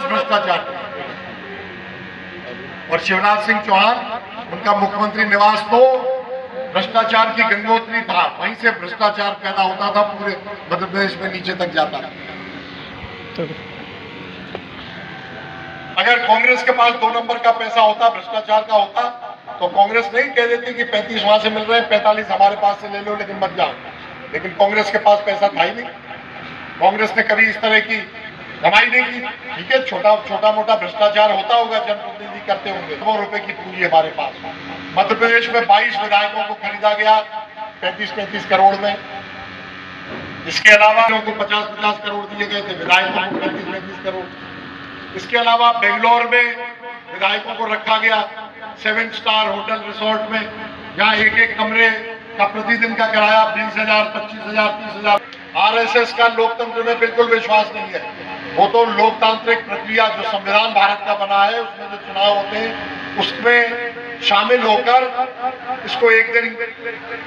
भ्रष्टाचार किया। और शिवराज सिंह चौहान, उनका मुख्यमंत्री निवास तो भ्रष्टाचार की गंगोत्री था, वहीं से भ्रष्टाचार पैदा होता था, पूरे मध्य प्रदेश में नीचे तक जाता था। अगर कांग्रेस के पास 2 नंबर का पैसा होता, भ्रष्टाचार का होता, तो कांग्रेस नहीं कह देती कि 35 वहां से मिल रहे हैं, 45 हमारे पास से ले लो, लेकिन मत जाओ। लेकिन कांग्रेस के पास पैसा था ही नहीं। कांग्रेस ने कभी इस तरह की कमाई नहीं की। ठीक है, छोटा मोटा भ्रष्टाचार होता होगा, जनप्रतिनिधि करते होंगे। ₹100 की पूंजी हमारे पास। मध्य प्रदेश में 22 विधायकों को खरीदा गया 35-35 करोड़ में। इसके अलावा लोगों को 50-50 करोड़ दिए गए थे, विधायकों को 35-35 करोड़। इसके अलावा बेंगलोर में विधायकों को रखा गया 7 स्टार होटल रिसोर्ट में, जहां एक कमरे का प्रतिदिन का किराया 20,000, 25,000, 30,000। आरएसएस का लोकतंत्र में बिल्कुल विश्वास नहीं है। वो तो लोकतांत्रिक प्रक्रिया जो संविधान भारत का बना है, उसमें जो चुनाव होते हैं, उसमें शामिल होकर इसको एक दिन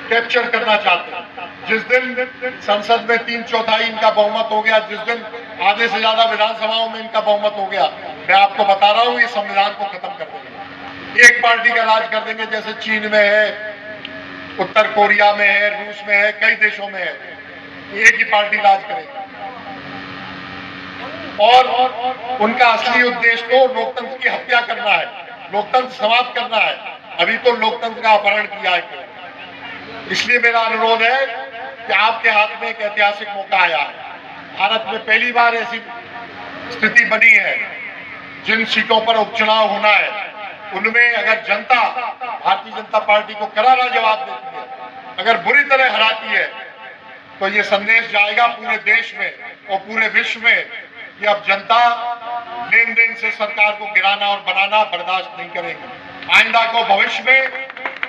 कैप्चर करना चाहते हैं। जिस दिन संसद में 3/4 इनका बहुमत हो गया, जिस दिन आधे से ज्यादा विधानसभाओं में इनका बहुमत हो गया, मैं आपको बता रहा हूं, ये संविधान को खत्म कर देंगे। एक पार्टी का राज कर देंगे, जैसे चीन में है, उत्तर कोरिया में है, रूस में है, कई देशों में है। एक ही पार्टी राज करेगी और उनका असली उद्देश्य तो लोकतंत्र की हत्या करना है, लोकतंत्र समाप्त करना है। अभी तो लोकतंत्र का अपहरण किया है। इसलिए मेरा अनुरोध है कि आपके हाथ में एक ऐतिहासिक मौका आया है। भारत में पहली बार ऐसी स्थिति बनी है, जिन सीटों पर उपचुनाव होना है, उनमें अगर जनता भारतीय जनता पार्टी को करारा जवाब देती है, अगर बुरी तरह हराती है, तो ये संदेश जाएगा पूरे देश में और पूरे विश्व में कि अब जनता लेन देन से सरकार को गिराना और बनाना बर्दाश्त नहीं करेगी। आइंदा को भविष्य में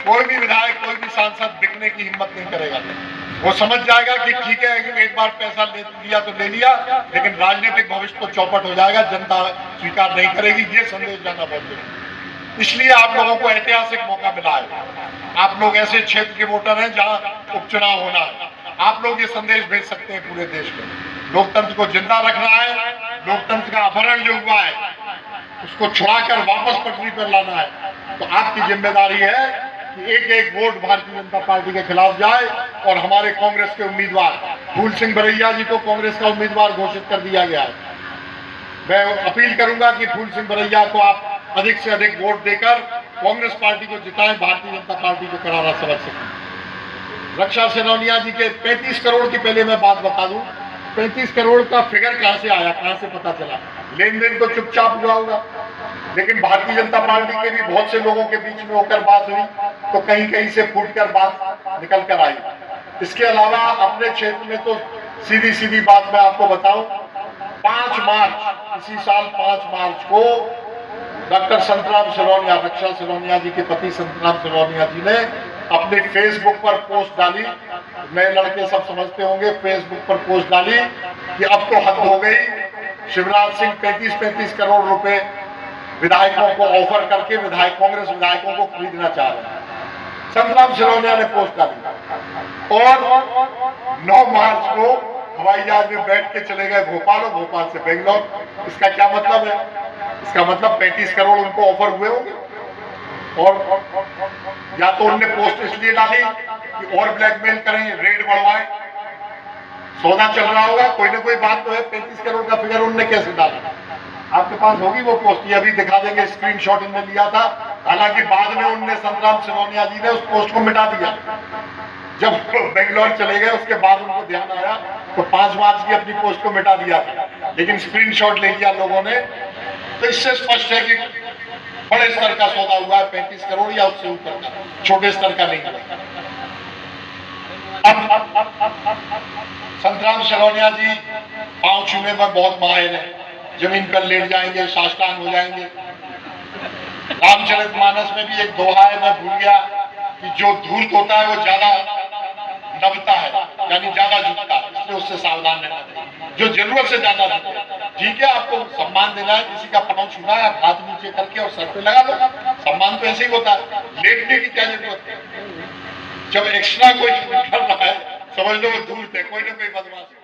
कोई भी विधायक, कोई भी सांसद बिकने की हिम्मत नहीं करेगा। वो समझ जाएगा कि ठीक है, एक बार पैसा ले लिया तो ले लिया, लेकिन राजनीतिक भविष्य तो चौपट हो जाएगा, जनता स्वीकार नहीं करेगी। ये संदेश जाना बहुत जरूरी। इसलिए आप लोगों को ऐतिहासिक मौका मिला है। आप लोग ऐसे क्षेत्र के वोटर हैं जहां उपचुनाव होना है। आप लोग ये संदेश भेज सकते हैं पूरे देश में। लोकतंत्र को जिंदा रखना है, लोकतंत्र का अपहरण जो हुआ है उसको छुड़ाकर वापस पटरी पर लाना है। तो आपकी जिम्मेदारी है कि एक वोट भारतीय जनता पार्टी के खिलाफ जाए और हमारे कांग्रेस के उम्मीदवार फूल सिंह बरैया जी को कांग्रेस का उम्मीदवार घोषित कर दिया गया है। मैं अपील करूंगा कि फूल सिंह बरैया को आप अधिक से अधिक वोट देकर कांग्रेस पार्टी को जिताएं, भारतीय जनता पार्टी को करारा समझ सकें। रक्षा सिनोनिया जी के 35 करोड़ की पहले मैं बात बता दूं, 35 करोड़ का फिगर कहां से आया, कहां से पता चला? लेन देन तो चुपचाप हुआ होगा, लेकिन भारतीय जनता पार्टी के भी बहुत से लोगों के बीच में होकर बात हुई, तो कहीं कहीं से फूटकर बात निकल कर आई। इसके अलावा अपने क्षेत्र में तो सीधी सीधी बात मैं आपको बताऊं, 5 मार्च इसी साल 5 मार्च को डॉक्टर संतराम सिरोनिया, रक्षा सिरोनिया जी के पति संतराम सिरोनिया जी ने अपने फेसबुक पर पोस्ट डाली। नए लड़के सब समझते होंगे, फेसबुक पर पोस्ट डाली कि अब तो हद हो गई, शिवराज सिंह 35-35 करोड़ रुपए विधायकों को ऑफर करके कांग्रेस विधायकों को खरीदना चाह रहे हैं। संतराम सिरोनिया ने पोस्ट डाली और 9 मार्च को हवाई जहाज में बैठ के चले गए भोपाल और भोपाल से बेंगलोर। इसका क्या मतलब है? इसका मतलब 35 करोड़ उनको ऑफर हुए होंगे। और या तो उनने पोस्ट इसलिए डाली कि और ब्लैकमेल करें, रेड बढ़वाएं, सौदा चल रहा होगा, कोई ना कोई बात तो है। 35 करोड़ का फिगर उनने कैसे डाला? आपके पास होगी वो पोस्ट, ये अभी दिखा देंगे, स्क्रीनशॉट इनने लिया था। हालांकि बाद में उनने संतराम सिरोनिया जी ने उस पोस्ट को मिटा दिया। जब बेंगलोर चले गए उसके बाद उनको ध्यान आया तो 5 मार्च की अपनी पोस्ट को मिटा दिया था, लेकिन स्क्रीनशॉट ले लिया लोगों ने। तो इससे स्पष्ट है कि बड़े स्तर का सौदा हुआ है, 35 करोड़ या उससे ऊपर का, छोटे स्तर का नहीं। अब संतराम सिरोनिया जी पांव छूने में बहुत माहिर है, जमीन पर लेट जाएंगे, साष्टांग हो जाएंगे। रामचरितमानस में भी एक दोहा है, मैं भूल गया, कि जो धूर्त होता है वो ज्यादा दबता है, यानी ज्यादा झुकता है, इसलिए उससे सावधान रहना चाहिए। जो जरूरत से ज्यादा झुके, ठीक है, आपको सम्मान देना है, किसी का पांव छूना है, आप हाथ नीचे करके और सर पे लगा लो, सम्मान तो ऐसे ही होता है। लेटने की क्या जरूरत है? जब एक्स्ट्रा कोई कर रहा है, समझ लो वो धूर्त है, कोई ना कोई बदमाश है।